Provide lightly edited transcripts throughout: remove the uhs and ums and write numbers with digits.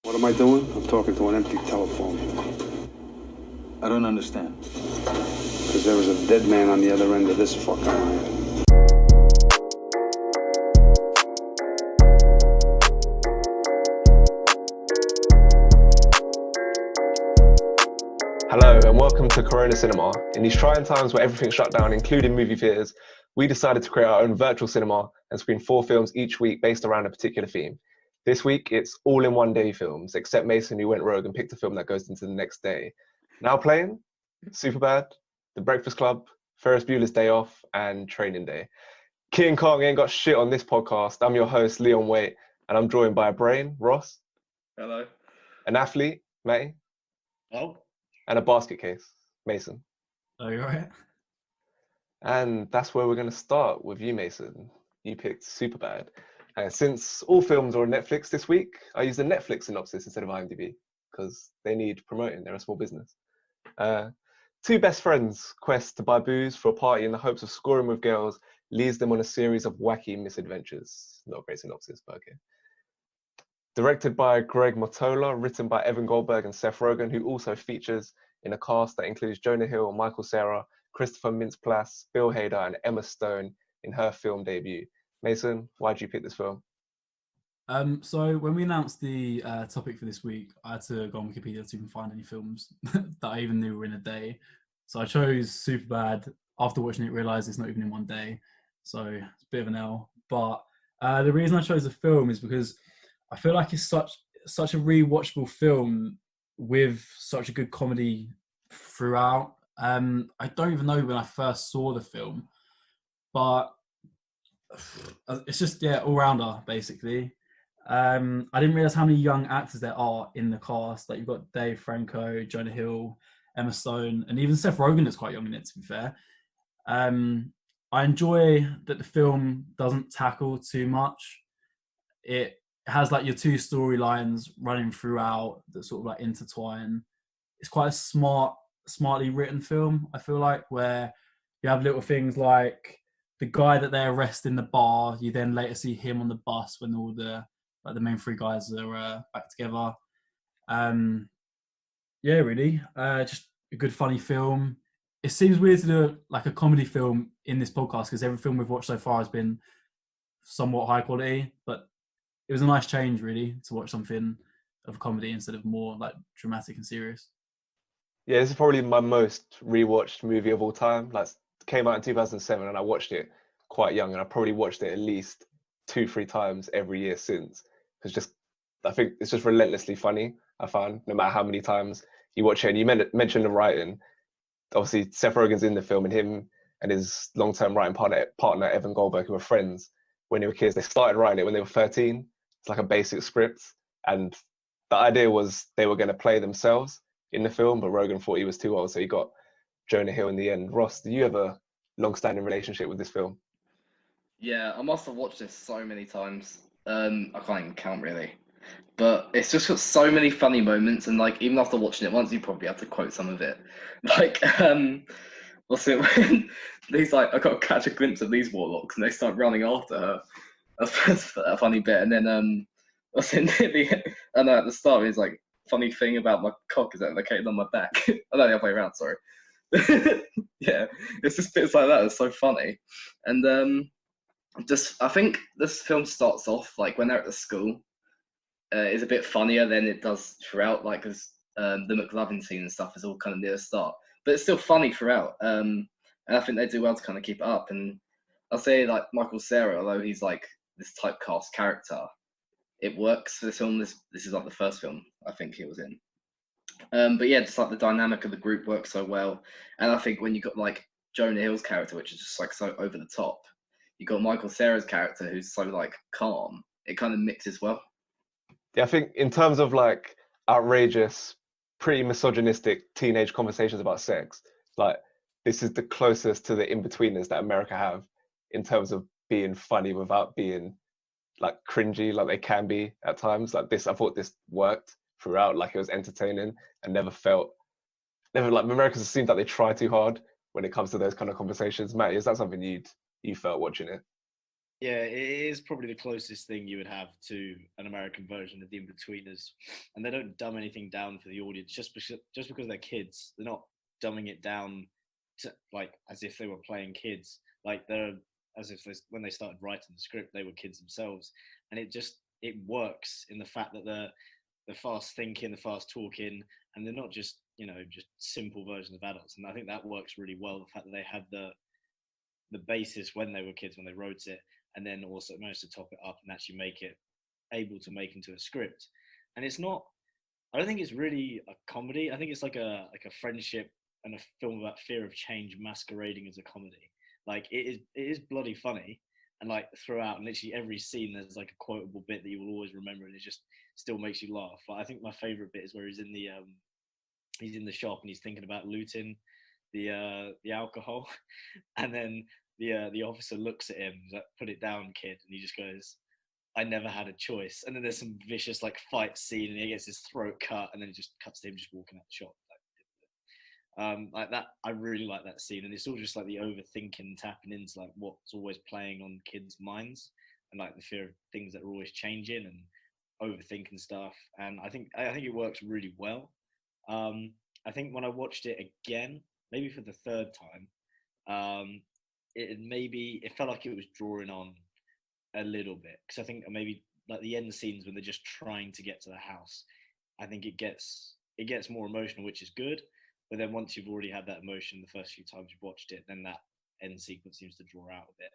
What am I doing? I'm talking to an empty telephone. I don't understand. Because there was a dead man on the other end of this fucking line. Hello and welcome to Corona Cinema. In these trying times where everything's shut down, including movie theatres, we decided to create our own virtual cinema and screen 4 films each week based around a particular theme. This week, it's all in one day films, except Mason, who went rogue and picked a film that goes into the next day. Now playing, Superbad, The Breakfast Club, Ferris Bueller's Day Off, and Training Day. King Kong ain't got shit on this podcast. I'm your host, Leon Waite, and I'm joined by a brain, Ross. Hello. An athlete, Matty. Oh. And a basket case, Mason. Oh, you're right. And that's where we're going to start with you, Mason. You picked Superbad. And since all films are on Netflix this week, I used a Netflix synopsis instead of IMDb because they need promoting. They're a small business. Two best friends quest to buy booze for a party in the hopes of scoring with girls leads them on a series of wacky misadventures. Not a great synopsis, but okay. Directed by Greg Mottola, written by Evan Goldberg and Seth Rogen, who also features in a cast that includes Jonah Hill, Michael Cera, Christopher Mintz-Plasse, Bill Hader, and Emma Stone in her film debut. Mason, why did you pick this film? So when we announced the topic for this week, I had to go on Wikipedia to even find any films that I even knew were in a day. So I chose Superbad. After watching it, realised it's not even in one day. So it's a bit of an L. But the reason I chose the film is because I feel like it's such a rewatchable film with such a good comedy throughout. I don't even know when I first saw the film, but it's just all-rounder basically. I didn't realize how many young actors there are in the cast. Like you've got Dave Franco, Jonah Hill, Emma Stone, and even Seth Rogen is quite young in it, to be fair. I enjoy that the film doesn't tackle too much. It has like your two storylines running throughout that sort of like intertwine. It's quite a smartly written film, I feel like, where you have little things like the guy that they arrest in the bar, you then later see him on the bus when all the main three guys are back together. Really, just a good funny film. It seems weird to do like a comedy film in this podcast because every film we've watched so far has been somewhat high quality, but it was a nice change really to watch something of a comedy instead of more like dramatic and serious. Yeah, this is probably my most rewatched movie of all time. Like, came out in 2007 and I watched it quite young, and I probably watched it at least 2-3 times every year since. I think it's just relentlessly funny. I found no matter how many times you watch it. And you mentioned the writing. Obviously, Seth Rogen's in the film, and him and his long-term writing partner Evan Goldberg, who were friends when they were kids. They started writing it when they were 13. It's like a basic script, and the idea was they were going to play themselves in the film, but Rogen thought he was too old, so he got Jonah Hill in the end. Ross, do you have a long-standing relationship with this film? Yeah, I must have watched this so many times. I can't even count really. But it's just got so many funny moments, and like even after watching it once, you probably have to quote some of it. Like, what's it when he's like, I got to catch a glimpse of these warlocks, and they start running after her. That's a funny bit. And then what's it near the? I know at the start he's like, funny thing about my cock is that located on my back. I know the other way around. Sorry. Yeah, it's just bits like that. It's so funny, and just I think this film starts off like when they're at the school. Is a bit funnier than it does throughout, like because the McLovin scene and stuff is all kind of near the start, but it's still funny throughout. And I think they do well to kind of keep it up. And I'll say like Michael Cera, although he's like this typecast character, it works for this film. This is like the first film I think he was in. But yeah, just like the dynamic of the group works so well. And I think when you got like Jonah Hill's character, which is just like so over the top, you got Michael Cera's character who's so like calm. It kind of mixes well. Yeah, I think in terms of like outrageous, pretty misogynistic teenage conversations about sex, like this is the closest to the in-betweeners that America have in terms of being funny without being like cringy, like they can be at times. Like this, I thought this worked throughout, like it was entertaining and never like Americans seemed like they try too hard when it comes to those kind of conversations. Matt, is that something you felt watching it? Yeah, it is probably the closest thing you would have to an American version of The Inbetweeners, and they don't dumb anything down for the audience just because they're kids. They're not dumbing it down to like as if they were playing kids. Like they're as if when they started writing the script, they were kids themselves, and it works in the fact that they're fast thinking, they're fast talking, and they're not just just simple versions of adults. And I think that works really well. The fact that they had the basis when they were kids when they wrote it, and then also managed to top it up and actually make it able to make into a script. And it's not, I don't think it's really a comedy. I think it's like a friendship and a film about fear of change masquerading as a comedy. Like it is bloody funny, and like throughout, and literally every scene there's like a quotable bit that you will always remember, and it just still makes you laugh. Like, I think my favorite bit is where he's in the shop and he's thinking about looting the alcohol, and then the officer looks at him, he's like, "Put it down, kid," and he just goes, "I never had a choice." And then there's some vicious like fight scene, and he gets his throat cut, and then it just cuts to him just walking out the shop. Like that, I really like that scene, and it's all just like the overthinking, tapping into like what's always playing on kids' minds, and like the fear of things that are always changing and overthinking stuff. And I think it works really well. I think when I watched it again, maybe for the third time, it felt like it was drawing on a little bit, because I think maybe like the end scenes when they're just trying to get to the house, I think it gets more emotional, which is good. But then once you've already had that emotion the first few times you've watched it, then that end sequence seems to draw out a bit.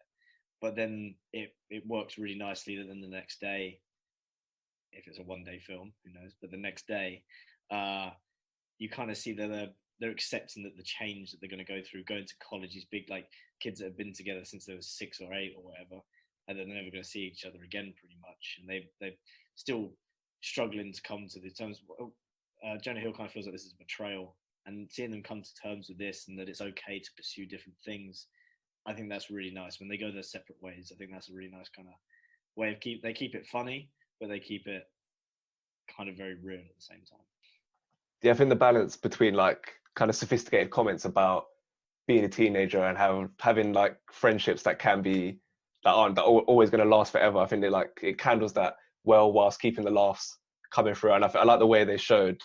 But then it works really nicely that then the next day, if it's a one-day film, who knows? But the next day, you kind of see that they're accepting that the change that they're going to go through, going to college, these big like kids that have been together since they were 6 or 8 or whatever, and then they're never going to see each other again, pretty much. And they're still struggling to come to the terms. Jonah Hill kind of feels like this is a betrayal, and seeing them come to terms with this and that it's okay to pursue different things, I think that's really nice. When they go their separate ways, I think that's a really nice kind of way of they keep it funny, but they keep it kind of very real at the same time. Yeah, I think the balance between like kind of sophisticated comments about being a teenager and having like friendships that aren't always going to last forever. I think it handles that well whilst keeping the laughs coming through. And I like the way they showed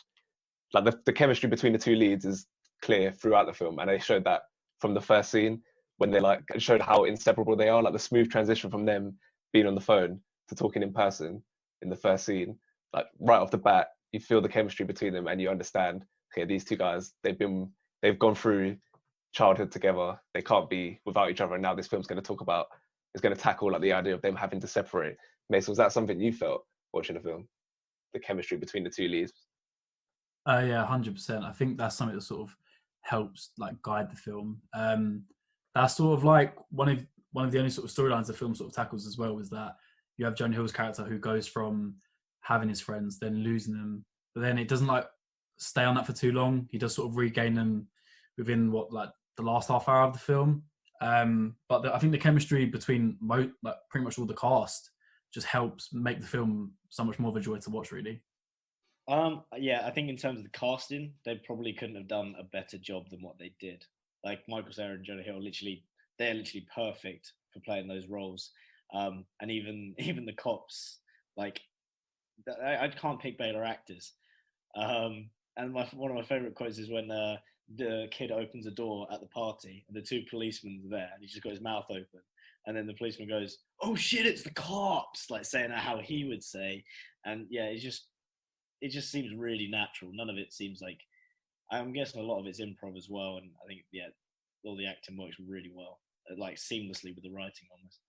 like the chemistry between the two leads is clear throughout the film, and they showed that from the first scene when they like showed how inseparable they are, like the smooth transition from them being on the phone to talking in person in the first scene. Like right off the bat, you feel the chemistry between them, and you understand, okay, these two guys, they've gone through childhood together, they can't be without each other, and now this film's going to tackle like the idea of them having to separate. Mason, was that something you felt watching the film, the chemistry between the two leads? Yeah, 100%. I think that's something that sort of helps like guide the film. That's sort of like one of the only sort of storylines the film sort of tackles as well, is that you have Jonah Hill's character who goes from having his friends, then losing them, but then it doesn't like stay on that for too long. He does sort of regain them within the last half hour of the film. But I think the chemistry between pretty much all the cast just helps make the film so much more of a joy to watch, really. Yeah, I think in terms of the casting, they probably couldn't have done a better job than what they did. Like Michael Cera and Jonah Hill, they're literally perfect for playing those roles. And even the cops, like I can't pick better actors. And one of my favorite quotes is when the kid opens a door at the party and the two policemen are there, and he's just got his mouth open, and then the policeman goes, "Oh shit, it's the cops!" Like saying how he would say. And yeah, it just seems really natural. None of it seems like, I'm guessing a lot of it's improv as well. And I think, yeah, all the acting works really well, like seamlessly with the writing on this.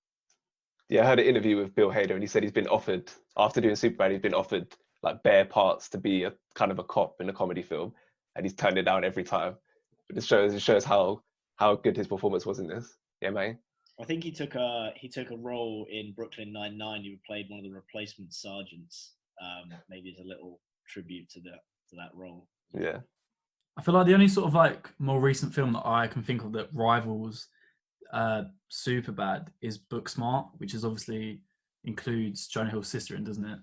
Yeah, I heard an interview with Bill Hader, and he said he's been offered, after doing Superbad, he's been offered like bare parts to be a kind of a cop in a comedy film, and he's turned it down every time. But it shows how good his performance was in this. Yeah, man. I think he took a role in Brooklyn Nine-Nine. He played one of the replacement sergeants. Maybe as a little tribute to that role. Yeah. I feel like the only sort of like more recent film that I can think of that rivals Superbad is Booksmart, which is obviously includes Jonah Hill's sister in, doesn't it?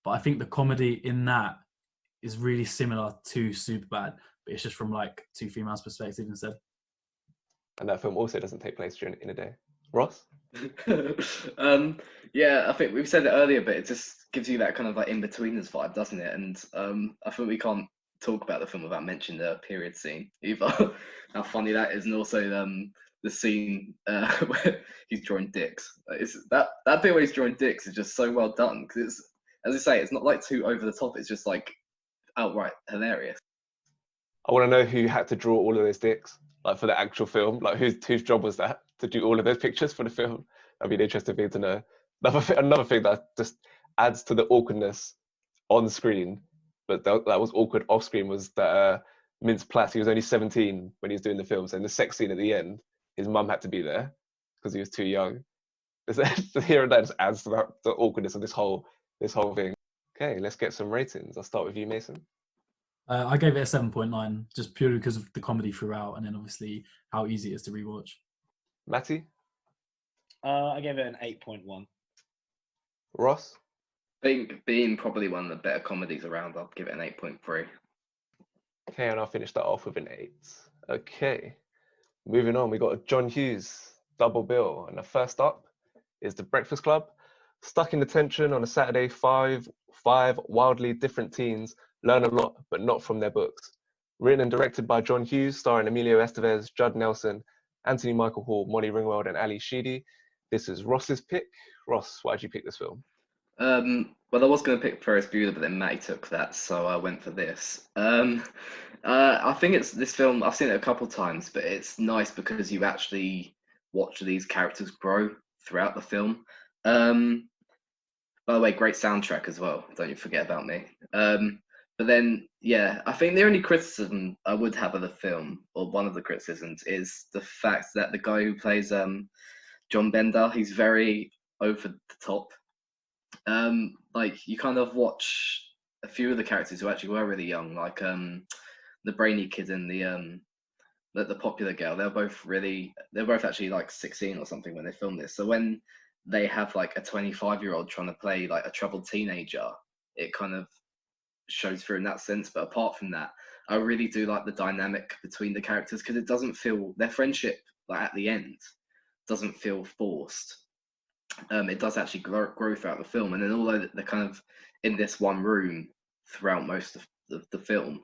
But I think the comedy in that is really similar to Superbad, but it's just from like two females' perspective instead. And that film also doesn't take place in a day. Ross? Yeah, I think we've said it earlier, but it just gives you that kind of like in-betweeners vibe, doesn't it? And I think we can't talk about the film without mentioning the period scene either. How funny that is, and also the scene where he's drawing dicks. It's that bit where he's drawing dicks is just so well done because it's, as I say, it's not like too over the top. It's just like outright hilarious. I want to know who had to draw all of those dicks, like for the actual film. Like whose job was that to do all of those pictures for the film? That'd be an interesting thing to know. Another thing that just adds to the awkwardness on screen, but that was awkward off screen, was that Mintz Plasse, he was only 17 when he was doing the film, so in the sex scene at the end, his mum had to be there because he was too young. Here and there just adds to the awkwardness of this whole thing. Okay, let's get some ratings. I'll start with you, Mason. I gave it a 7.9, just purely because of the comedy throughout, and then obviously how easy it is to rewatch. Matty? I gave it an 8.1. Ross? I think being probably one of the better comedies around, I'll give it an 8.3. Okay, and I'll finish that off with an 8. Okay, moving on, we got a John Hughes double bill, and the first up is The Breakfast Club. Stuck in detention on a Saturday, five wildly different teens learn a lot, but not from their books. Written and directed by John Hughes, starring Emilio Estevez, Judd Nelson, Anthony Michael Hall, Molly Ringwald, and Ali Sheedy. This is Ross's pick. Ross, why did you pick this film? Well, I was going to pick Ferris Bueller, but then Matty took that, so I went for this. I think it's this film. I've seen it a couple times, but it's nice because you actually watch these characters grow throughout the film. By the way, great soundtrack as well. Don't you forget about me. But then, yeah, I think the only criticism I would have of the film, or one of the criticisms, is the fact that the guy who plays John Bender, he's very over the top. Like you kind of watch a few of the characters who actually were really young, like the brainy kid and the popular girl. They're both actually like 16 or something when they filmed this. So when they have like a 25-year-old trying to play like a troubled teenager, it kind of shows through in that sense. But apart from that, I really do like the dynamic between the characters because it doesn't feel their friendship like at the end doesn't feel forced. It does actually grow throughout the film, and then although they're kind of in this one room throughout most of the film,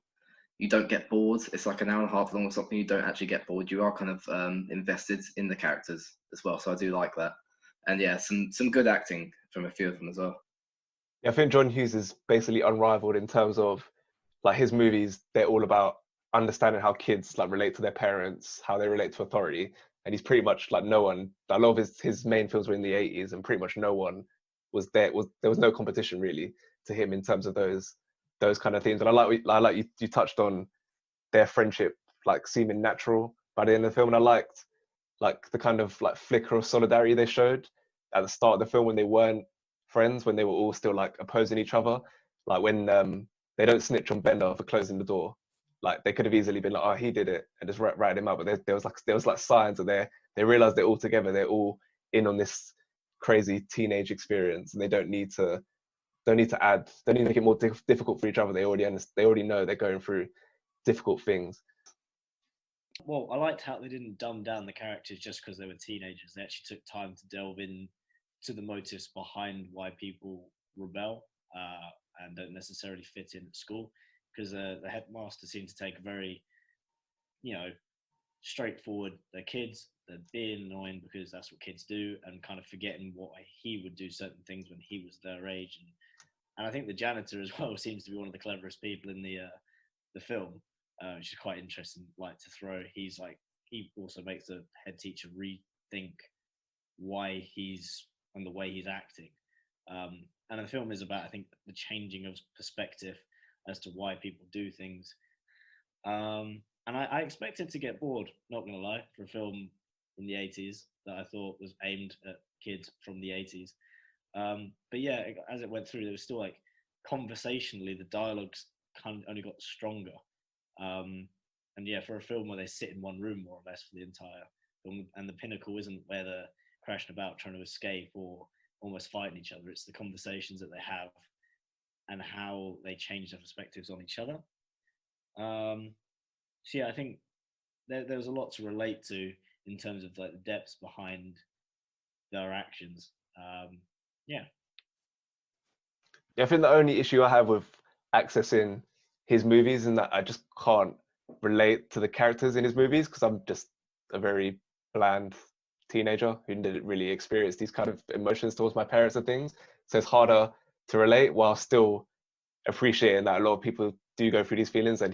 you don't get bored. It's like an hour and a half long or something. You don't actually get bored. You are kind of invested in the characters as well. So I do like that, and yeah, some good acting from a few of them as well. Yeah, I think John Hughes is basically unrivaled in terms of like his movies. They're all about understanding how kids like relate to their parents, how they relate to authority, and he's pretty much like no one. A lot of his main films were in the 80s, and pretty much no one was there. There was no competition really to him in terms of those kind of themes. And I like you touched on their friendship like seeming natural by the end of the film, and I liked like the kind of like flicker of solidarity they showed at the start of the film when they weren't friends, when they were all still like opposing each other, like when they don't snitch on Bender for closing the door. Like they could have easily been like, oh, he did it, and just write him out. But there was like signs that they realized they're all together. They're all in on this crazy teenage experience, and they don't need to make it more difficult for each other. They already know they're going through difficult things. Well, I liked how they didn't dumb down the characters just because they were teenagers. They actually took time to delve in to the motives behind why people rebel and don't necessarily fit in at school. Because the headmaster seemed to take a very, straightforward. They're kids. They're being annoying because that's what kids do, and kind of forgetting why he would do certain things when he was their age. And I think the janitor as well seems to be one of the cleverest people in the film, which is quite interesting. Like to throw, he also makes the head teacher rethink why he's and the way he's acting. And the film is about, I think, the changing of perspective as to why people do things. And I expected to get bored, not going to lie, for a film in the 80s that I thought was aimed at kids from the 80s. But yeah, as it went through, there was still like conversationally, the dialogues kind of only got stronger. And yeah, for a film where they sit in one room more or less for the entire film, and the pinnacle isn't where they're crashing about trying to escape or almost fighting each other, it's the conversations that they have and how they change their perspectives on each other. So yeah, I think there was a lot to relate to in terms of like the depths behind their actions. Yeah. Yeah, I think the only issue I have with accessing his movies is that I just can't relate to the characters in his movies because I'm just a very bland teenager who didn't really experience these kind of emotions towards my parents and things. So it's harder to relate while still appreciating that a lot of people do go through these feelings, and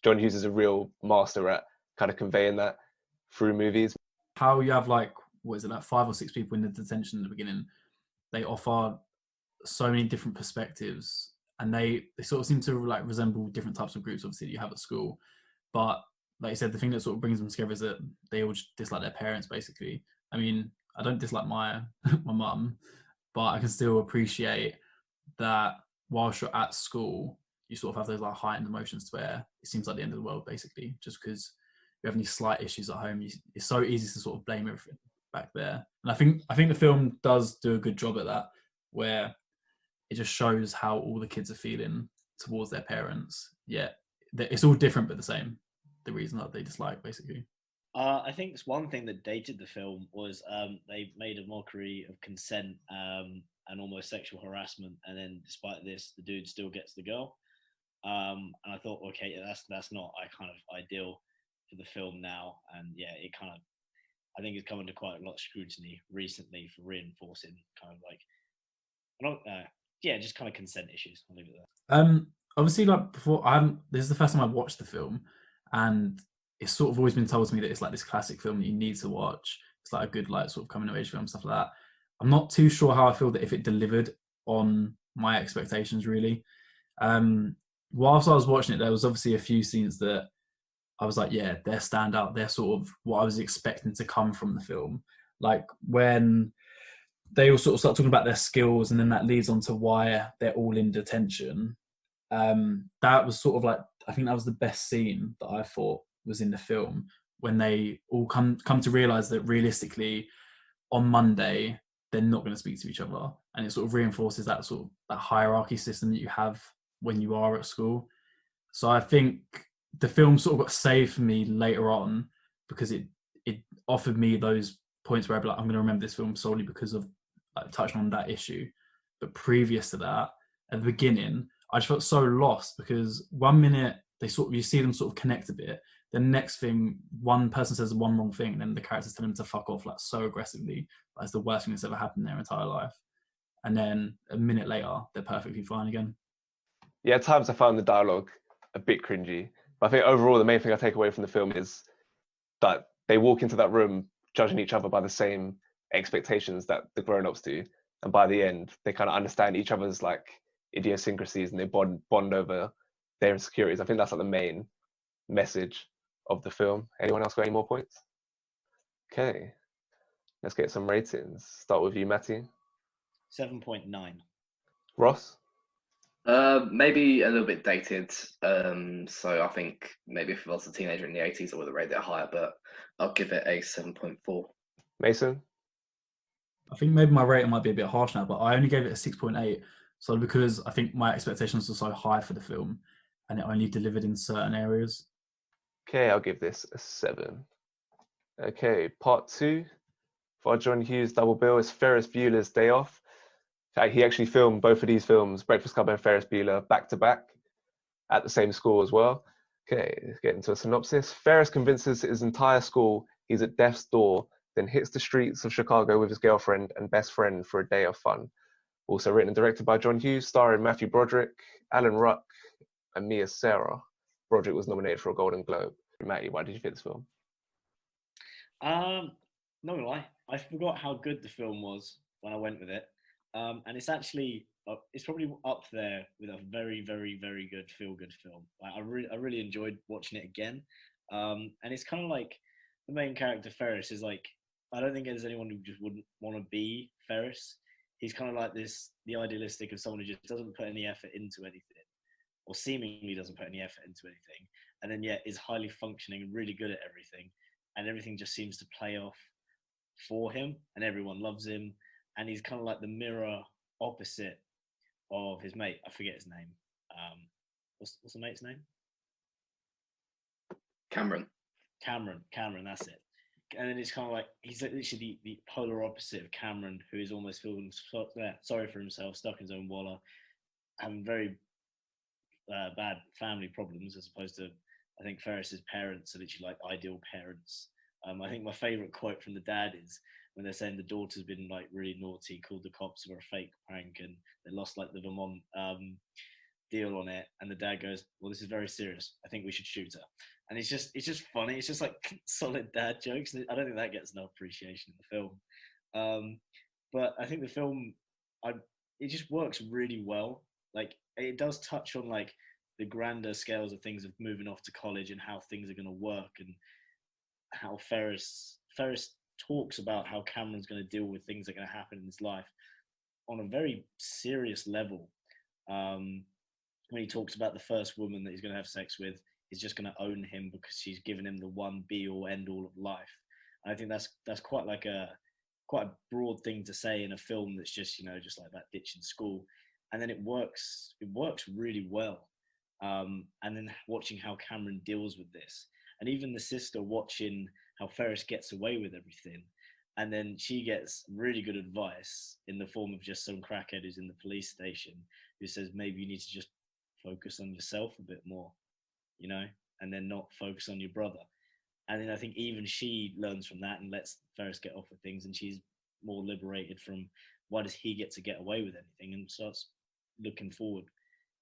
John Hughes is a real master at kind of conveying that through movies. How you have like, what is it, like 5 or 6 people in the detention at the beginning, they offer so many different perspectives, and they sort of seem to like resemble different types of groups obviously that you have at school. But like you said, the thing that sort of brings them together is that they all just dislike their parents basically. I mean, I don't dislike my my mum, but I can still appreciate that whilst you're at school, you sort of have those like heightened emotions to where it seems like the end of the world basically, just because you have any slight issues at home. It's so easy to sort of blame everything back there. And I think the film does do a good job at that, where it just shows how all the kids are feeling towards their parents. Yeah, it's all different but the same. The reason that they dislike, basically. I think one thing that dated the film was they made a mockery of consent and almost sexual harassment, and then despite this, the dude still gets the girl. And I thought, okay, that's not kind of ideal for the film now, and yeah, it kind of, I think it's come under quite a lot of scrutiny recently for reinforcing kind of like, just kind of consent issues. I'll leave it there. Obviously, like before, this is the first time I've watched the film, and it's sort of always been told to me that it's like this classic film that you need to watch. It's like a good like sort of coming of age film, stuff like that. I'm not too sure how I feel that if it delivered on my expectations really. Whilst I was watching it, there was obviously a few scenes that I was like, yeah, they're standout. They're sort of what I was expecting to come from the film. Like when they all sort of start talking about their skills, and then that leads on to why they're all in detention. That was sort of like, I think that was the best scene that I thought was in the film, when they all come to realize that realistically on Monday they're not going to speak to each other, and it sort of reinforces that sort of that hierarchy system that you have when you are at school. So I think the film sort of got saved for me later on because it offered me those points where I'd be like, I'm going to remember this film solely because of like, touching on that issue. But previous to that, at the beginning, I just felt so lost because 1 minute you see them sort of connect a bit. The next thing, one person says one wrong thing, and then the characters tell them to fuck off like so aggressively. That's the worst thing that's ever happened in their entire life. And then a minute later, they're perfectly fine again. Yeah, at times I found the dialogue a bit cringy, but I think overall the main thing I take away from the film is that they walk into that room judging each other by the same expectations that the grown-ups do, and by the end they kind of understand each other's like idiosyncrasies and they bond over their insecurities. I think that's like the main message of the film. Anyone else got any more points? Okay, let's get some ratings. Start with you, Matty. 7.9. Ross? Maybe a little bit dated. So I think maybe if I was a teenager in the 80s, I would have rated it higher, but I'll give it a 7.4. Mason? I think maybe my rating might be a bit harsh now, but I only gave it a 6.8. So because I think my expectations were so high for the film, and it only delivered in certain areas. Okay, I'll give this a 7. Okay, part 2 for our John Hughes double bill is Ferris Bueller's Day Off. He actually filmed both of these films, Breakfast Club and Ferris Bueller, back to back at the same school as well. Okay, let's get into a synopsis. Ferris convinces his entire school he's at death's door, then hits the streets of Chicago with his girlfriend and best friend for a day of fun. Also written and directed by John Hughes, starring Matthew Broderick, Alan Ruck, and Mia Sara. Broderick was nominated for a Golden Globe. Matty, why did you think this film? Not gonna lie, I forgot how good the film was when I went with it. And it's actually, it's probably up there with a very, very, very good feel-good film. Like, I really enjoyed watching it again. And it's kind of like the main character Ferris is like, I don't think there's anyone who just wouldn't want to be Ferris. He's kind of like the idealistic of someone who just doesn't put any effort into anything, or seemingly doesn't put any effort into anything, and then yet is highly functioning and really good at everything, and everything just seems to play off for him, and everyone loves him. And he's kind of like the mirror opposite of his mate. I forget his name. What's the mate's name? Cameron, that's it. and then it's kind of like he's like literally the polar opposite of Cameron, who is almost feeling sorry for himself, stuck in his own wallah, having very bad family problems, as opposed to, I think Ferris's parents are literally like ideal parents. I think my favorite quote from the dad is when they're saying the daughter's been like really naughty, called the cops for a fake prank, and they lost like the Vermont deal on it, and the dad goes, "Well, this is very serious. I think we should shoot her." And it's just funny. It's just like solid dad jokes. I don't think that gets enough appreciation in the film. But I think the film, it just works really well. Like it does touch on like the grander scales of things of moving off to college and how things are going to work, and how Ferris talks about how Cameron's going to deal with things that are going to happen in his life on a very serious level. When he talks about the first woman that he's going to have sex with is just going to own him because she's given him the one be all end all of life. And I think that's quite a broad thing to say in a film that's just, you know, just like that ditching school. And then it works really well. And then watching how Cameron deals with this, and even the sister watching how Ferris gets away with everything, and then she gets really good advice in the form of just some crackhead who's in the police station who says maybe you need to just focus on yourself a bit more, you know, and then not focus on your brother. And then I think even she learns from that and lets Ferris get off with things, and she's more liberated from why does he get to get away with anything, and starts looking forward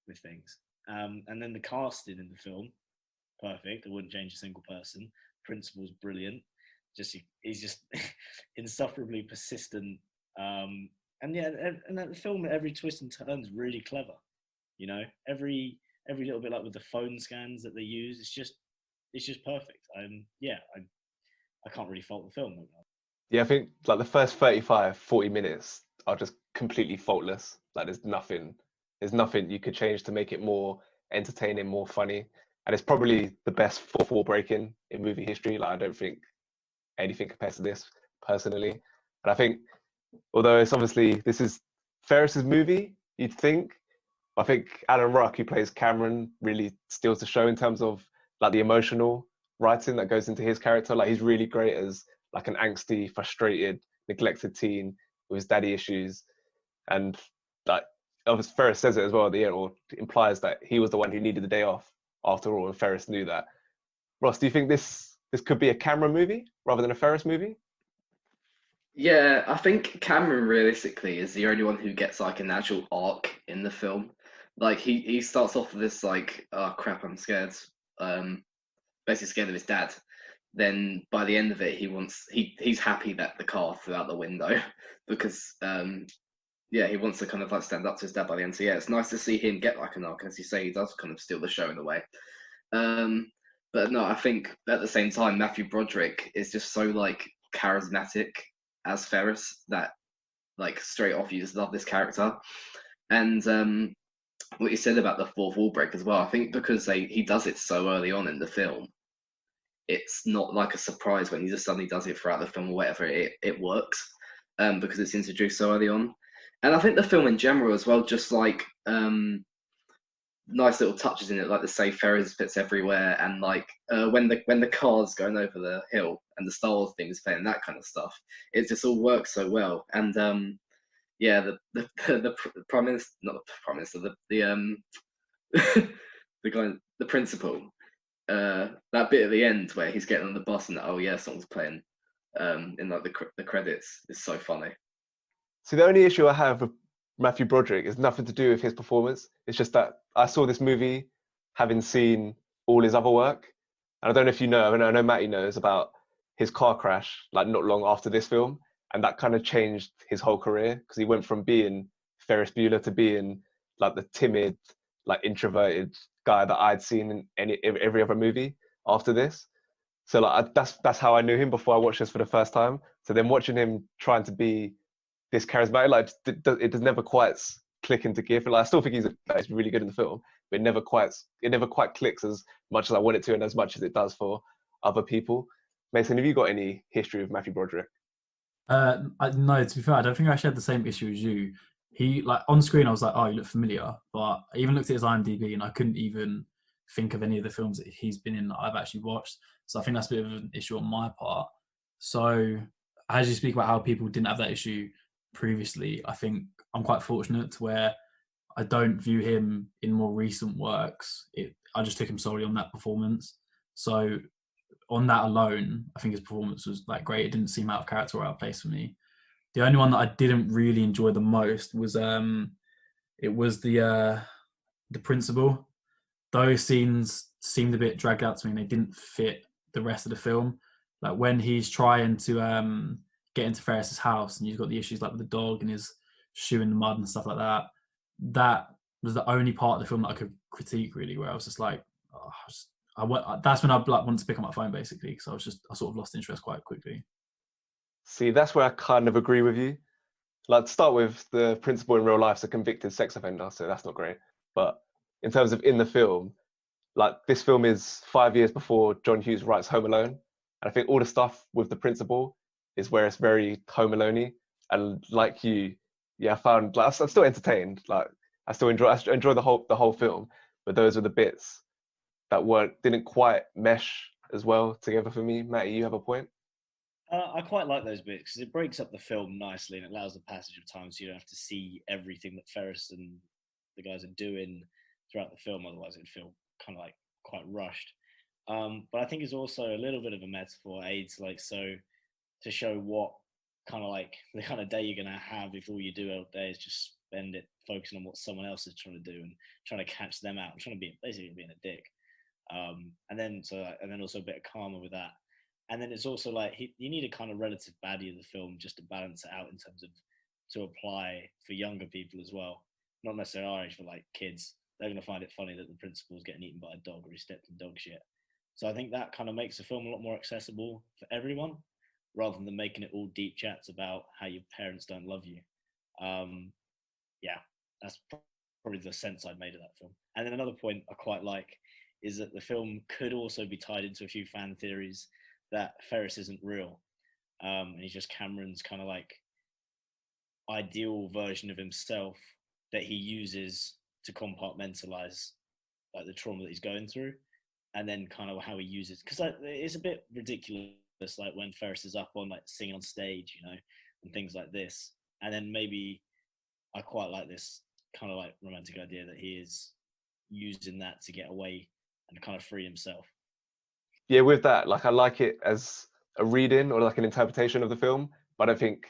with things. And then the casting in the film, perfect. I wouldn't change a single person. Principal's brilliant. He's just insufferably persistent. And yeah, and the film, every twist and turn is really clever. You know, every little bit, like with the phone scans that they use, it's just perfect. I can't really fault the film. Yeah, I think like the first 35, 40 minutes are just completely faultless. Like there's nothing you could change to make it more entertaining, more funny. And it's probably the best fourth wall breaking in movie history. Like I don't think anything compares to this personally. And I think, although it's obviously, this is Ferris's movie, you'd think, I think Alan Ruck, who plays Cameron, really steals the show in terms of like the emotional writing that goes into his character. Like he's really great as like an angsty, frustrated, neglected teen with his daddy issues. And like obviously Ferris says it as well at the end, or implies that he was the one who needed the day off after all, and Ferris knew that. Ross, do you think this could be a Cameron movie rather than a Ferris movie? Yeah, I think Cameron realistically is the only one who gets like an actual arc in the film. Like he starts off with this like, oh crap, I'm scared. Basically scared of his dad. Then by the end of it, he's happy that the car flew out the window because he wants to kind of like stand up to his dad by the end. So yeah, it's nice to see him get like an arc. As you say, he does kind of steal the show in a way. But no, I think at the same time, Matthew Broderick is just so like charismatic as Ferris that like straight off you just love this character. And what you said about the fourth wall break as well, I think because he does it so early on in the film, it's not like a surprise when he just suddenly does it throughout the film or whatever. It works because it's introduced so early on. And I think the film in general as well, just like nice little touches in it, like the say Ferris bits everywhere, and like when the car's going over the hill and the Star Wars theme is playing, that kind of stuff. It just all works so well. And the prime minister, not the prime minister, the guy, the principal. That bit at the end where he's getting on the bus and that, oh yeah, song's playing in like the credits is so funny. See, the only issue I have with Matthew Broderick is nothing to do with his performance. It's just that I saw this movie having seen all his other work. And I don't know if you know, I know Matty knows about his car crash, like not long after this film. And that kind of changed his whole career because he went from being Ferris Bueller to being like the timid, like introverted guy that I'd seen in every other movie after this. So like that's how I knew him before I watched this for the first time. So then watching him trying to be this charismatic, like it does never quite click into gear. Like I still think he's really good in the film, but it never quite clicks as much as I want it to, and as much as it does for other people. Mason, have you got any history with Matthew Broderick? No, to be fair, I don't think I shared the same issue as you. He, like, on screen, I was like, oh, you look familiar. But I even looked at his IMDb and I couldn't even think of any of the films that he's been in that I've actually watched. So I think that's a bit of an issue on my part. So as you speak about how people didn't have that issue previously, I think I'm quite fortunate to where I don't view him in more recent works. I just took him solely on that performance. So on that alone, I think his performance was like great. It didn't seem out of character or out of place for me. The only one that I didn't really enjoy the most was it was the principal. Those scenes seemed a bit dragged out to me and they didn't fit the rest of the film. Like when he's trying to get into Ferris's house and you've got the issues like with the dog and his shoe in the mud and stuff like that. That was the only part of the film that I could critique really, where I was just like, that's when I wanted to pick up my phone basically, because I sort of lost interest quite quickly. See, that's where I kind of agree with you. Like, to start with, the principal in real life is a convicted sex offender, so that's not great. But in terms of in the film, like, this film is 5 years before John Hughes writes Home Alone. And I think all the stuff with the principal is where it's very Home Alone-y. And like you, yeah, I found, like, I'm still entertained. Like, I enjoy the whole film, but those are the bits that didn't quite mesh as well together for me. Matty, you have a point? I quite like those bits because it breaks up the film nicely and it allows the passage of time, so you don't have to see everything that Ferris and the guys are doing throughout the film. Otherwise, it'd feel kind of like quite rushed. But I think it's also a little bit of a metaphor, aids to show what kind of like the kind of day you're gonna have if all you do all day is just spend it focusing on what someone else is trying to do and trying to catch them out, and trying to be basically being a dick. And then also a bit of karma with that. And then it's also like you need a kind of relative baddie of the film just to balance it out in terms of to apply for younger people as well. Not necessarily our age, but like kids. They're going to find it funny that the principal's getting eaten by a dog or he stepped in dog shit. So I think that kind of makes the film a lot more accessible for everyone, rather than making it all deep chats about how your parents don't love you. Yeah, that's probably the sense I'd made of that film. And then another point I quite like is that the film could also be tied into a few fan theories that Ferris isn't real, and he's just Cameron's kind of like ideal version of himself that he uses to compartmentalize like the trauma that he's going through, and then kind of how he uses, because like, it's a bit ridiculous, like when Ferris is up on like singing on stage, you know, and things like this. And then maybe I quite like this kind of like romantic idea that he is using that to get away and kind of free himself. Yeah, with that, like, I like it as a read-in or like an interpretation of the film, but I think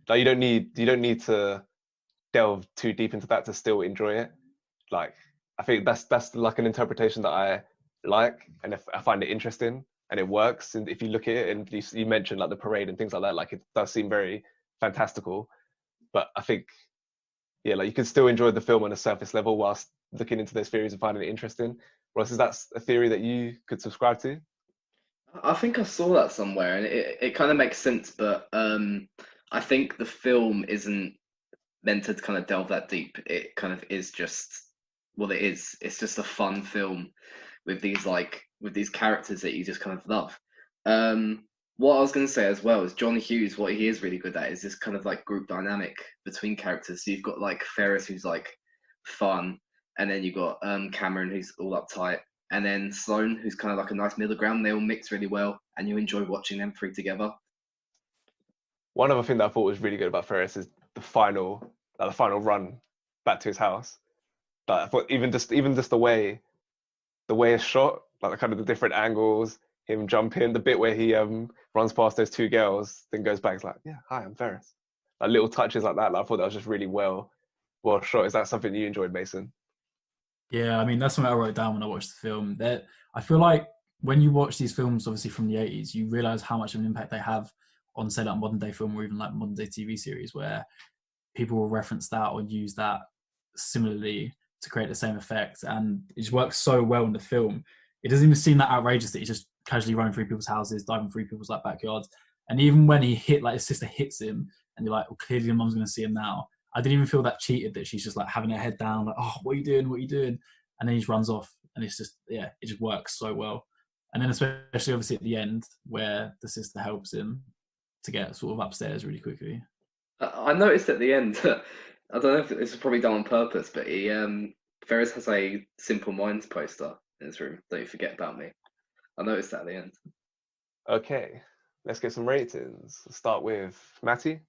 like you don't need to delve too deep into that to still enjoy it. Like, I think that's like an interpretation that I like, and if I find it interesting and it works. And if you look at it, and you mentioned like the parade and things like that, like it does seem very fantastical. But I think, yeah, like you can still enjoy the film on a surface level whilst looking into those theories and finding it interesting. Ross, is that a theory that you could subscribe to? I think I saw that somewhere, and it kind of makes sense. But I think the film isn't meant to kind of delve that deep. It kind of is just, well, it is. It's just a fun film with these characters that you just kind of love. What I was going to say as well is John Hughes, what he is really good at is this kind of like group dynamic between characters. So you've got like Ferris, who's like fun, and then you've got Cameron, who's all uptight, and then Sloane, who's kind of like a nice middle ground. They all mix really well, and you enjoy watching them three together. One other thing that I thought was really good about Ferris is the final run back to his house. Like, I thought even just the way it's shot, like the kind of the different angles, him jumping, the bit where he runs past those two girls, then goes back, it's like, yeah, hi, I'm Ferris. Like little touches like that. Like, I thought that was just really well shot. Is that something you enjoyed, Mason? Yeah, I mean, that's something I wrote down when I watched the film. That I feel like when you watch these films, obviously from the 80s, you realize how much of an impact they have on, say, like modern day film or even like modern day TV series, where people will reference that or use that similarly to create the same effect. And it just works so well in the film. It doesn't even seem that outrageous that he's just casually running through people's houses, diving through people's like backyards. And even when his sister hits him and you're like, well, clearly your mum's going to see him now. I didn't even feel that cheated, that she's just like having her head down, like, oh, what are you doing? What are you doing? And then he just runs off, and it's just, yeah, it just works so well. And then especially obviously at the end where the sister helps him to get sort of upstairs really quickly. I noticed at the end, I don't know if this was probably done on purpose, but Ferris has a Simple Minds poster in his room. Don't you forget about me. I noticed that at the end. Okay. let's get some ratings. Let's start with Matty.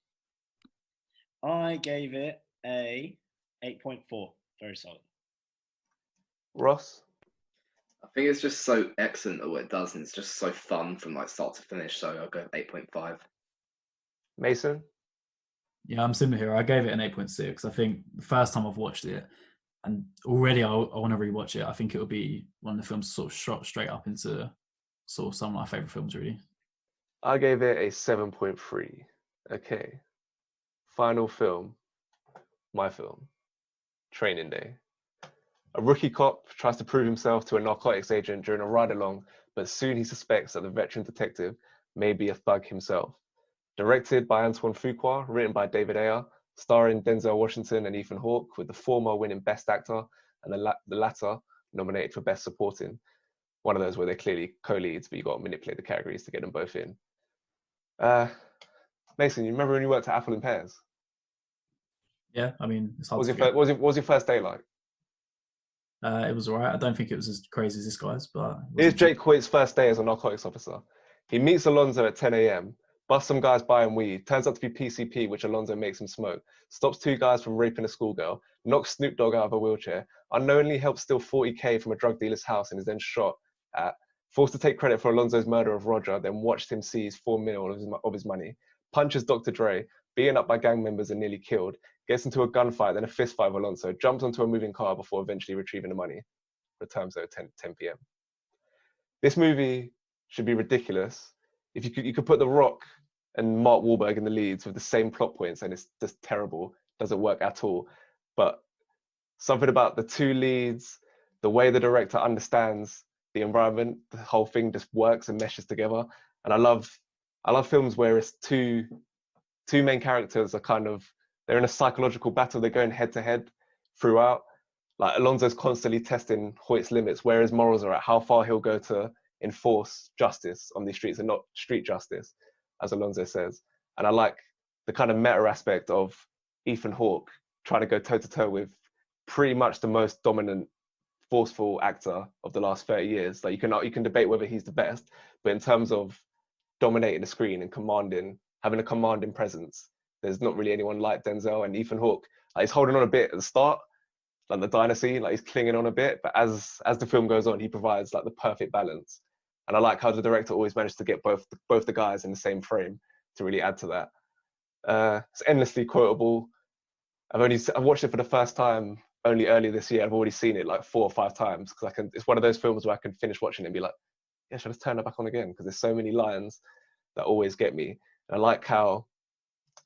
I gave it a 8.4. Very solid. Ross. I think it's just so excellent at what it does, and it's just so fun from like start to finish. So I'll go 8.5. Mason. Yeah, I'm similar here. I gave it an 8.6. I think the first time I've watched it, and already I want to rewatch it. I think it will be one of the films sort of shot straight up into sort of some of my favorite films, really. I gave it a 7.3. Okay. Final film. My film. Training Day. A rookie cop tries to prove himself to a narcotics agent during a ride-along, but soon he suspects that the veteran detective may be a thug himself. Directed by Antoine Fuqua, written by David Ayer, starring Denzel Washington and Ethan Hawke, with the former winning Best Actor and the latter nominated for Best Supporting. One of those where they're clearly co-leads, but you got to manipulate the categories to get them both in. Mason, you remember when you worked at Apple and Pears? Yeah, I mean, it's hard What to was what was your first day like? It was all right. I don't think it was as crazy as this guy's, but Here's Jake Coyte's first day as a narcotics officer. He meets Alonzo at 10 a.m., busts some guys buying weed, turns out to be PCP, which Alonzo makes him smoke, stops 2 guys from raping a schoolgirl, knocks Snoop Dogg out of a wheelchair, unknowingly helps steal 40K from a drug dealer's house and is then shot at, forced to take credit for Alonzo's murder of Roger, then watched him seize 4 mil of his money, punches Dr. Dre, beaten up by gang members and nearly killed, gets into a gunfight, then a fistfight with Alonzo, jumps onto a moving car before eventually retrieving the money. Returns at 10 p.m. This movie should be ridiculous. If you could put The Rock and Mark Wahlberg in the leads with the same plot points, and it's just terrible. Doesn't work at all. But something about the 2 leads, the way the director understands the environment, the whole thing just works and meshes together. And I love films where it's two main characters are they're in a psychological battle. They're going head to head throughout. Like Alonzo's constantly testing Hoyt's limits, where his morals are at, how far he'll go to enforce justice on these streets and not street justice, as Alonzo says. And I like the kind of meta aspect of Ethan Hawke trying to go toe to toe with pretty much the most dominant, forceful actor of the last 30 years. Like you can debate whether he's the best, but in terms of dominating the screen and having a commanding presence, there's not really anyone like Denzel. And Ethan Hawke, he's holding on a bit at the start, like the dynasty, like he's clinging on a bit, but as the film goes on, he provides like the perfect balance. And I like how the director always managed to get both the guys in the same frame to really add to that. It's endlessly quotable. I've watched it for the first time only earlier this year. I've already seen it like 4 or 5 times because it's one of those films where I can finish watching it and be like, yeah, should I just turn it back on again? Because there's so many lines that always get me. And I like how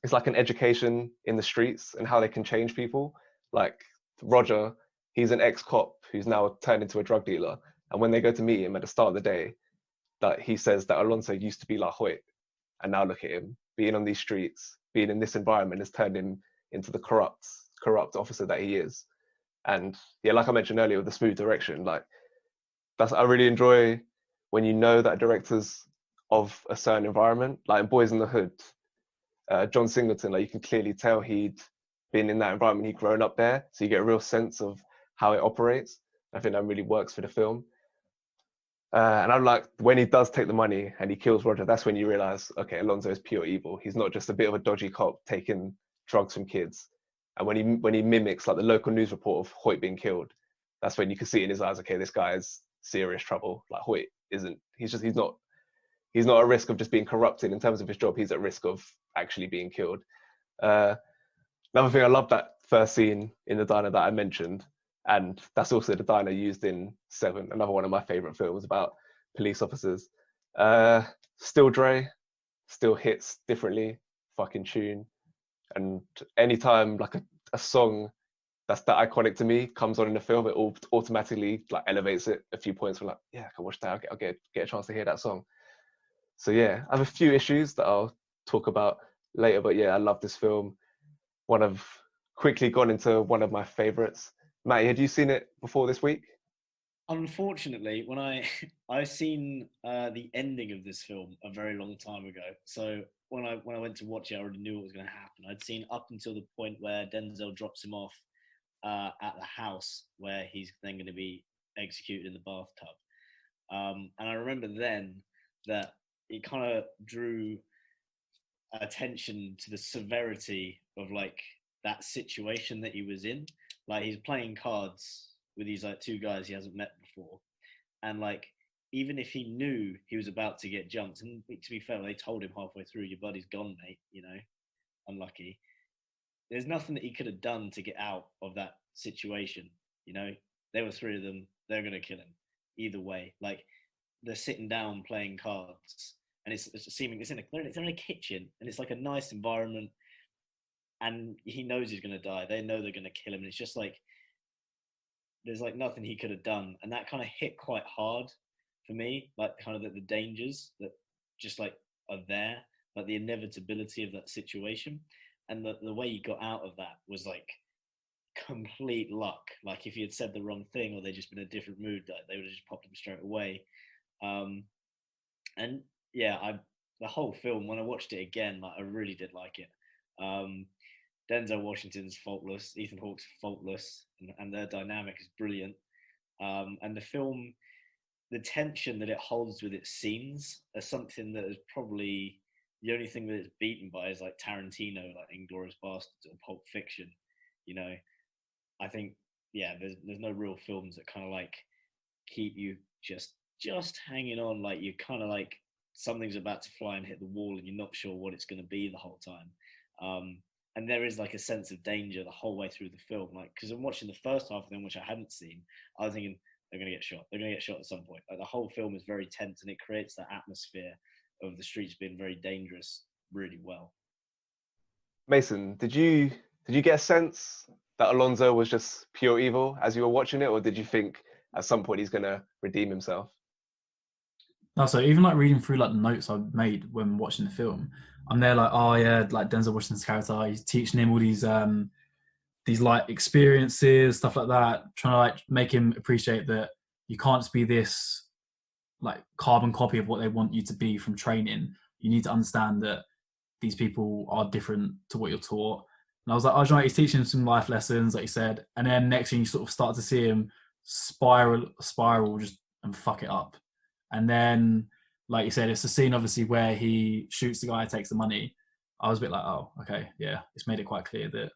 it's like an education in the streets and how they can change people. Like Roger, he's an ex-cop who's now turned into a drug dealer. And when they go to meet him at the start of the day, that he says that Alonzo used to be La Hoyt. And now look at him, being on these streets, being in this environment has turned him into the corrupt officer that he is. And yeah, like I mentioned earlier with the smooth direction, like I really enjoy when you know that directors of a certain environment, like in Boys in the Hood, John Singleton, like you can clearly tell he'd been in that environment, he'd grown up there, so you get a real sense of how it operates. I think that really works for the film. And I'm like, when he does take the money and he kills Roger, that's when you realize, okay, Alonzo is pure evil. He's not just a bit of a dodgy cop taking drugs from kids. And when he mimics like the local news report of Hoyt being killed, that's when you can see in his eyes, okay, this guy is serious trouble. Like Hoyt isn't, he's not at risk of just being corrupted in terms of his job. He's at risk of actually being killed. Another thing, I love that first scene in the diner that I mentioned. And that's also the diner used in Seven, another one of my favorite films about police officers. Still Dre, still hits differently, fucking tune. And anytime like a song that's that iconic to me comes on in the film, it automatically like elevates it a few points. I'm like, yeah, I can watch that. I'll get a chance to hear that song. So yeah, I have a few issues that I'll talk about later, but yeah, I love this film. I've quickly gone into one of my favorites. Matty, had you seen it before this week? Unfortunately, when I've seen the ending of this film a very long time ago, so when I went to watch it, I already knew what was going to happen. I'd seen up until the point where Denzel drops him off at the house where he's then going to be executed in the bathtub. And I remember then that it kind of drew attention to the severity of like that situation that he was in. Like he's playing cards with these like two guys he hasn't met before, and like even if he knew he was about to get jumped, and to be fair, they told him halfway through, your buddy's gone, mate, you know, unlucky. There's nothing that he could have done to get out of that situation, you know. There were three of them, they're going to kill him either way. Like they're sitting down playing cards, and it's they're in a kitchen, and it's like a nice environment, and he knows he's going to die. They know they're going to kill him, and it's just like there's like nothing he could have done, and that kind of hit quite hard for me, like kind of the dangers that just like are there, like the inevitability of that situation, and the way he got out of that was like complete luck. Like if he had said the wrong thing, or they'd just been in a different mood, that they would have just popped him straight away. And yeah, the whole film, when I watched it again, like I really did like it. Denzel Washington's faultless, Ethan Hawke's faultless, and their dynamic is brilliant. And the film, the tension that it holds with its scenes are something that is probably the only thing that it's beaten by is like Tarantino, like Inglourious Basterds or Pulp Fiction. You know, I think, yeah, there's no real films that kind of like keep you just hanging on, like you're kind of like something's about to fly and hit the wall and you're not sure what it's going to be the whole time. And there is like a sense of danger the whole way through the film, like because I'm watching the first half of them, which I hadn't seen. I was thinking they're going to get shot. They're going to get shot at some point. Like the whole film is very tense, and it creates that atmosphere of the streets being very dangerous really well. Mason, did you get a sense that Alonzo was just pure evil as you were watching it, or did you think at some point he's going to redeem himself? No, so even like reading through like the notes I made when watching the film, I'm there like, oh yeah, like Denzel Washington's character, he's teaching him all these like experiences, stuff like that, trying to like make him appreciate that you can't just be this like carbon copy of what they want you to be from training. You need to understand that these people are different to what you're taught. And I was like, oh, he's teaching him some life lessons, like you said. And then next thing you sort of start to see him spiral just and fuck it up. And then, like you said, it's a scene obviously where he shoots the guy, takes the money. I was a bit like, oh, okay, yeah, it's made it quite clear that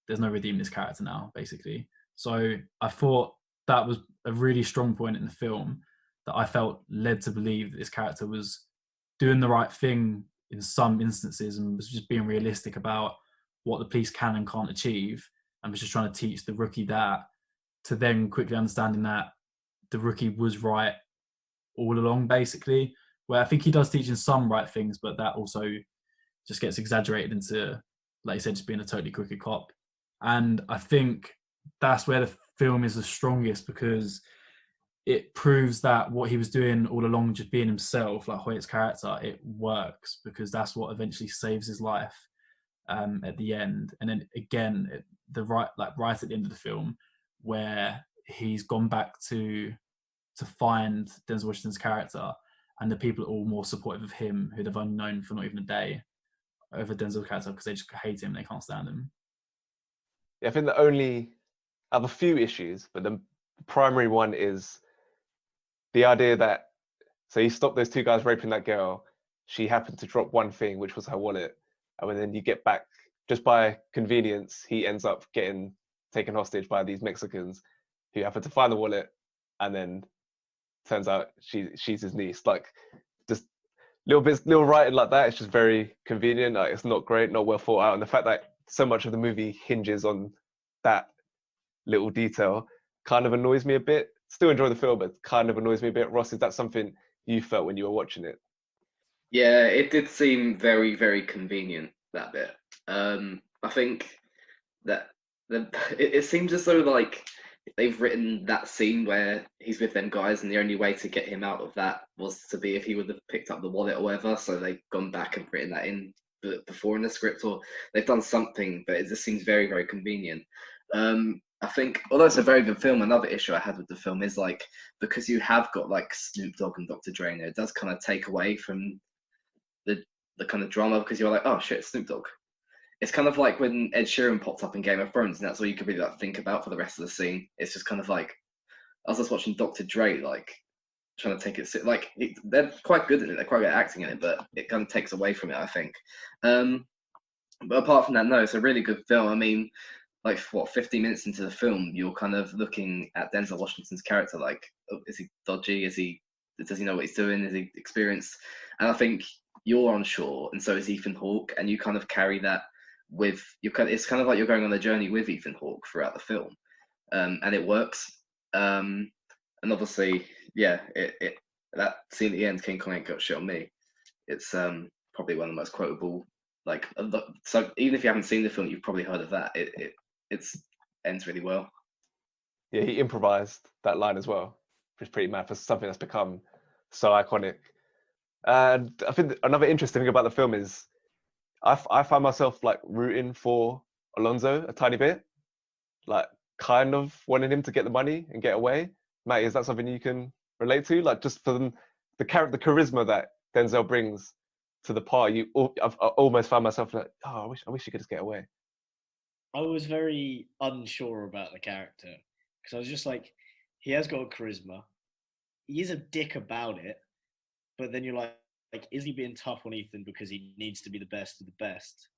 there's no redeeming this character now, basically. So I thought that was a really strong point in the film that I felt led to believe that this character was doing the right thing in some instances and was just being realistic about what the police can and can't achieve, and was just trying to teach the rookie that, to then quickly understanding that the rookie was right all along, basically. Where I think he does teach in some right things, but that also just gets exaggerated into, like you said, just being a totally crooked cop. And I think that's where the film is the strongest, because it proves that what he was doing all along, just being himself, like Hoyt's character, it works, because that's what eventually saves his life at the end. And then again, right at the end of the film, where he's gone back to find Denzel Washington's character, and the people are all more supportive of him, who they've only known for not even a day, over Denzel's character, because they just hate him, they can't stand him. Yeah, I think I have a few issues, but the primary one is the idea that, so he stopped those two guys raping that girl. She happened to drop one thing, which was her wallet. And then you get back, just by convenience, he ends up getting taken hostage by these Mexicans who happen to find the wallet, and then turns out she's his niece. Like, just little writing like that. It's just very convenient. Like, it's not great, not well thought out. And the fact that so much of the movie hinges on that little detail kind of annoys me a bit. Still enjoy the film, but kind of annoys me a bit. Ross, is that something you felt when you were watching it? Yeah, it did seem very, very convenient, that bit. I think that it seems as though like they've written that scene where he's with them guys, and the only way to get him out of that was to be if he would have picked up the wallet or whatever. So they've gone back and written that in before in the script, or they've done something, but it just seems very, very convenient. I think, although it's a very good film, another issue I had with the film is like, because you have got like Snoop Dogg and Dr. Dre in it does kind of take away from the kind of drama, because you're like, oh shit, Snoop Dogg. It's kind of like when Ed Sheeran popped up in Game of Thrones, and that's all you could really like think about for the rest of the scene. It's just kind of like, I was just watching Dr. Dre, like, trying to take it like they're quite good at it. They're quite good at acting in it, but it kind of takes away from it, I think. But apart from that, no, it's a really good film. I mean, like what 50 minutes into the film, you're kind of looking at Denzel Washington's character like, oh, is he dodgy? Does he know what he's doing? Is he experienced? And I think you're unsure, and so is Ethan Hawke, and you kind of carry that with you. It's kind of like you're going on a journey with Ethan Hawke throughout the film, and it works. And obviously, yeah, that scene at the end, King Kong ain't got shit on me. It's probably one of the most quotable. Like, so even if you haven't seen the film, you've probably heard of that. It ends really well. Yeah, he improvised that line as well, which is pretty mad for something that's become so iconic. And I think another interesting thing about the film is I find myself like rooting for Alonso a tiny bit, like kind of wanting him to get the money and get away. Matty, is that something you can relate to? Like just for the charisma that Denzel brings to the part, I've almost found myself like, oh, I wish he could just get away. I was very unsure about the character because I was just like, he has got a charisma. He is a dick about it, but then you're like, is he being tough on Ethan because he needs to be the best of the best,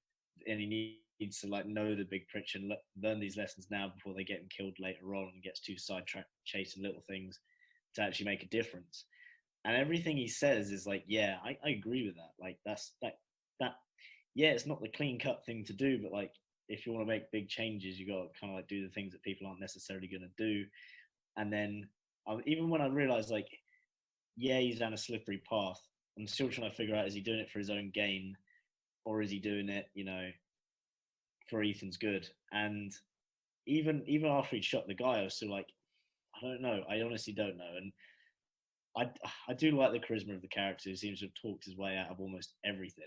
and he needs to like know the big picture and learn these lessons now before they get him killed later on and gets too sidetracked chasing little things to actually make a difference. And everything he says is like, yeah, I agree with that. Like that's that. Yeah, it's not the clean cut thing to do, but like if you want to make big changes, you got to kind of like do the things that people aren't necessarily going to do. And then even when I realized like, yeah, he's down a slippery path, I'm still trying to figure out, is he doing it for his own gain or is he doing it, for Ethan's good? And even after he'd shot the guy, I was still like, I don't know. I honestly don't know. And I do like the charisma of the character who seems to have talked his way out of almost everything.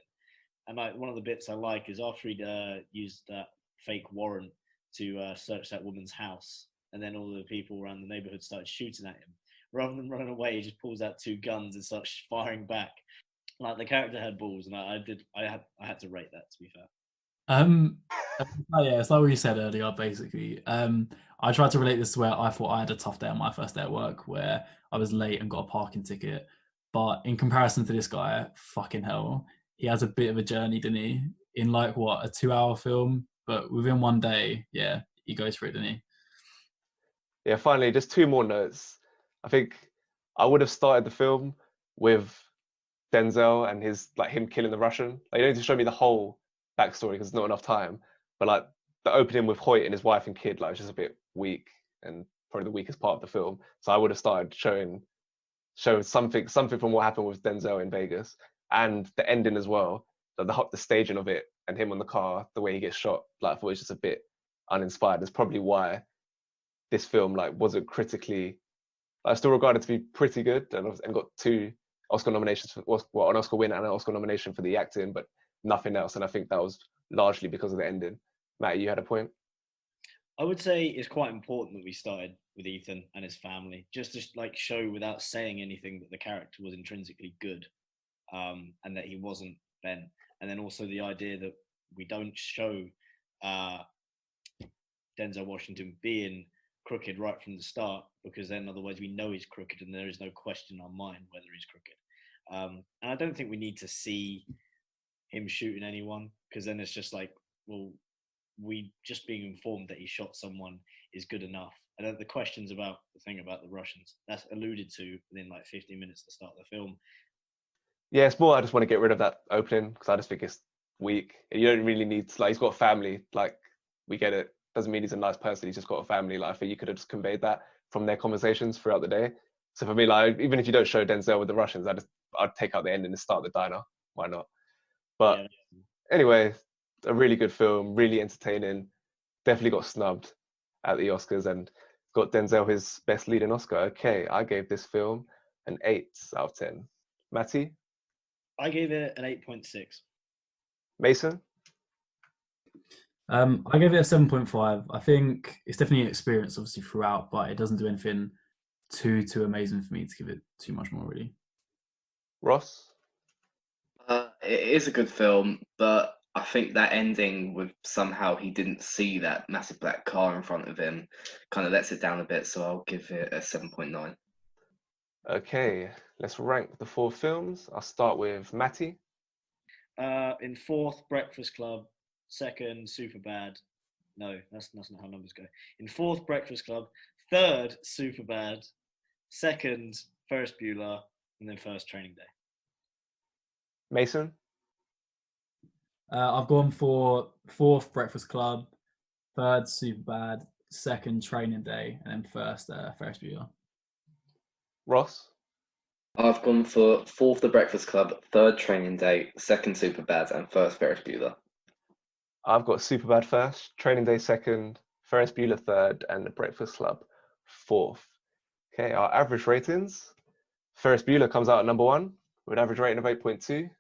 And like one of the bits I like is after he'd used that fake warrant to search that woman's house, and then all the people around the neighborhood started shooting at him. Rather than running away, he just pulls out two guns and starts firing back. Like the character had balls, and I had to rate that, to be fair. Yeah, it's like what you said earlier. Basically, I tried to relate this to where I thought I had a tough day on my first day at work, where I was late and got a parking ticket. But in comparison to this guy, fucking hell, he has a bit of a journey, didn't he? In like what, a 2-hour film, but within one day, yeah, he goes for it, didn't he? Yeah, finally, just 2 more notes. I think I would have started the film with Denzel and him killing the Russian. Like, you don't need to show me the whole backstory because there's not enough time. But like the opening with Hoyt and his wife and kid, like it's just a bit weak and probably the weakest part of the film. So I would have started showing something from what happened with Denzel in Vegas and the ending as well. The staging of it and him on the car, the way he gets shot, like I thought it was just a bit uninspired. That's probably why this film like wasn't critically. I still regard it to be pretty good and got 2 Oscar nominations an Oscar win and an Oscar nomination for the acting, but nothing else. And I think that was largely because of the ending. Matt, you had a point? I would say it's quite important that we started with Ethan and his family, just to like show without saying anything that the character was intrinsically good, and that he wasn't bent. And then also the idea that we don't show Denzel Washington being crooked right from the start, because then otherwise we know he's crooked and there is no question in our mind whether he's crooked. And I don't think we need to see him shooting anyone, because then it's just like, well, we just being informed that he shot someone is good enough. And the questions about the thing about the Russians, that's alluded to within like 15 minutes to start the film. Yeah, it's more I just want to get rid of that opening because I just think it's weak. You don't really need to, like, he's got a family, like, we get it. Doesn't mean he's a nice person, he's just got a family. Like, I think you could have just conveyed that from their conversations throughout the day. So for me, like, even if you don't show Denzel with the Russians, I'd take out the ending and start the diner. Why not? But Yeah. Anyway, a really good film, really entertaining. Definitely got snubbed at the Oscars and got Denzel his best leading Oscar. Okay, I gave this film an 8 out of 10. Matty? I gave it an 8.6. Mason? I gave it a 7.5. I think it's definitely an experience, obviously, throughout, but it doesn't do anything too amazing for me to give it too much more, really. Ross? It is a good film, but I think that ending with somehow he didn't see that massive black car in front of him kind of lets it down a bit, so I'll give it a 7.9. Okay, let's rank the 4 films. I'll start with Matty. In fourth, Breakfast Club. Second, Superbad. No, that's not how numbers go. In fourth, Breakfast Club. Third, Superbad. Second, Ferris Bueller. And then first, Training Day. Mason. I've gone for fourth, Breakfast Club. Third, Superbad. Second, Training Day. And then first, Ferris Bueller. Ross. I've gone for fourth, The Breakfast Club, third, Training Day, second, Superbad, and first, Ferris Bueller. I've got Superbad first, Training Day second, Ferris Bueller third, and The Breakfast Club fourth. Okay, our average ratings. Ferris Bueller comes out at number 1 with an average rating of 8.2.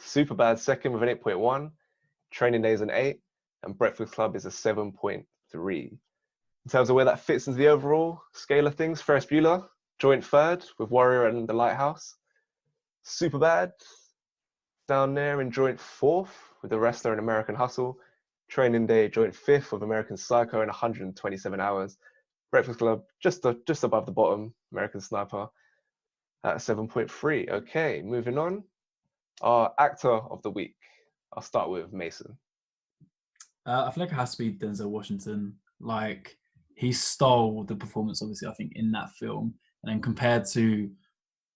Superbad second with an 8.1. Training Day is an 8, and Breakfast Club is a 7.3. In terms of where that fits into the overall scale of things, Ferris Bueller, joint third with Warrior and The Lighthouse. Superbad, down there in joint fourth with The Wrestler and American Hustle. Training Day, joint fifth with American Psycho and 127 Hours. Breakfast Club, just above the bottom, American Sniper at 7.3. Okay, moving on. Our actor of the week. I'll start with Mason. I feel like it has to be Denzel Washington. Like, he stole the performance, obviously, I think, in that film. And then compared to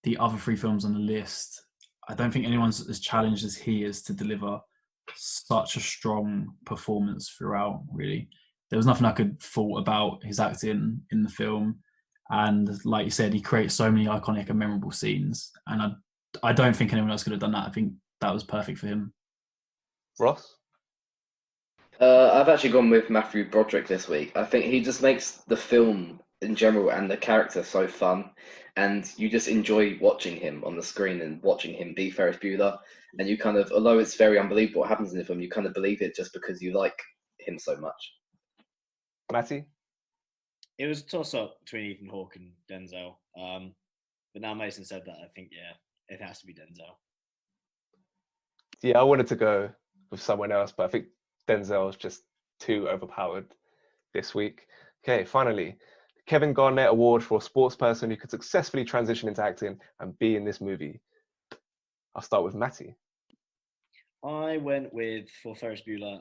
the other 3 films on the list, I don't think anyone's as challenged as he is to deliver such a strong performance throughout, really. There was nothing I could fault about his acting in the film. And like you said, he creates so many iconic and memorable scenes. And I don't think anyone else could have done that. I think that was perfect for him. Ross? I've actually gone with Matthew Broderick this week. I think he just makes the film in general and the character so fun, and you just enjoy watching him on the screen and watching him be Ferris Bueller. And you kind of, although it's very unbelievable what happens in the film, you kind of believe it just because you like him so much. Matty? It was a toss-up between Ethan Hawke and Denzel. But now Mason said that, I think, yeah, it has to be Denzel. Yeah, I wanted to go with someone else, but I think Denzel is just too overpowered this week. Okay, finally, Kevin Garnett Award for a sports person who could successfully transition into acting and be in this movie. I'll start with Matty. I went with, for Ferris Bueller,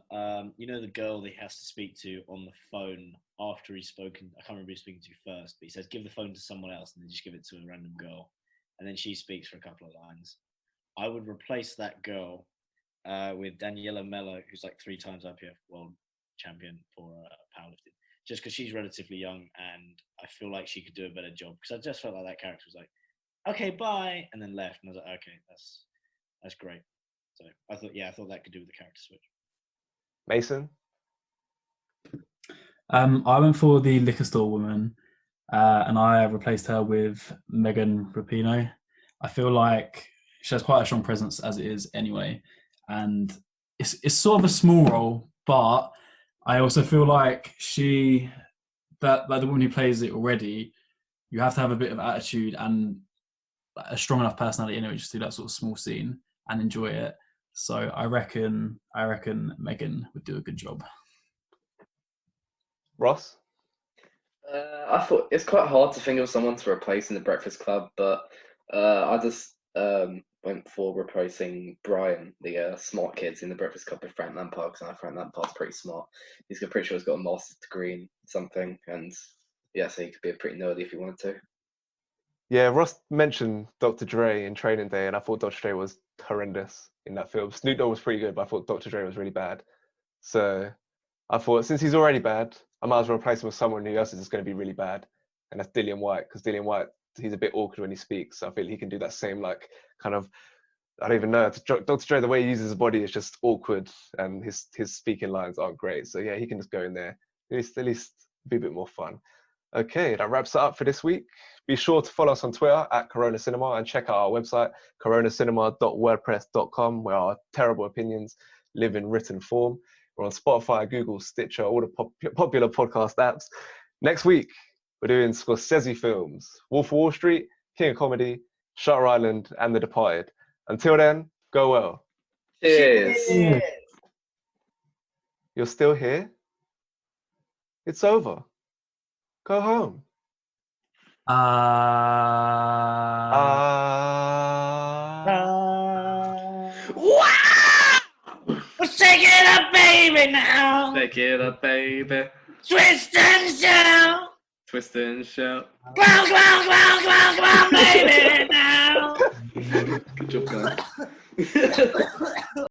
you know the girl that he has to speak to on the phone after he's spoken. I can't remember who he's speaking to first, but he says, give the phone to someone else and then just give it to a random girl. And then she speaks for a couple of lines. I would replace that girl with Daniela Mello, who's like 3 times IPF world champion for powerlifting, just because she's relatively young and I feel like she could do a better job. Because I just felt like that character was like, okay, bye, and then left. And I was like, okay, that's great. So I thought that could do with the character switch. Mason? I went for the liquor store woman, and I replaced her with Megan Rapinoe. I feel like she has quite a strong presence as it is anyway, and it's sort of a small role, but I also feel like that the woman who plays it already, you have to have a bit of attitude and a strong enough personality anyway just to do that sort of small scene and enjoy it. So I reckon Megan would do a good job. Ross? I thought it's quite hard to think of someone to replace in the Breakfast Club, but I just went for replacing Brian, the smart kids in the Breakfast Club, with Frank Lampard, because I think Frank Lampard's pretty smart. He's pretty sure he's got a master's degree in something, and yeah, so he could be a pretty nerdy if he wanted to. Yeah, Ross mentioned Dr. Dre in Training Day, and I thought Dr. Dre was horrendous in that film. Snoop Dogg was pretty good, but I thought Dr. Dre was really bad. So I thought, since he's already bad, I might as well replace him with someone who else is just going to be really bad, and that's Dillian White, because Dillian White, he's a bit awkward when he speaks. So I feel he can do that same, like, kind of, I don't even know. Dr. Dre, the way he uses his body is just awkward, and his speaking lines aren't great. So yeah, he can just go in there. At least be a bit more fun. Okay, that wraps it up for this week. Be sure to follow us on Twitter at Corona Cinema and check out our website, coronacinema.wordpress.com, where our terrible opinions live in written form. We're on Spotify, Google, Stitcher, all the popular podcast apps. Next week, we're doing Scorsese films, Wolf of Wall Street, King of Comedy, Shutter Island, and The Departed. Until then, go well. Cheers. You're still here? It's over. Go home. baby, now. Take it up, baby. Twist and shout. Twist and shout. Clown, clown, clown, clown, clown, baby, now. Good job, guys.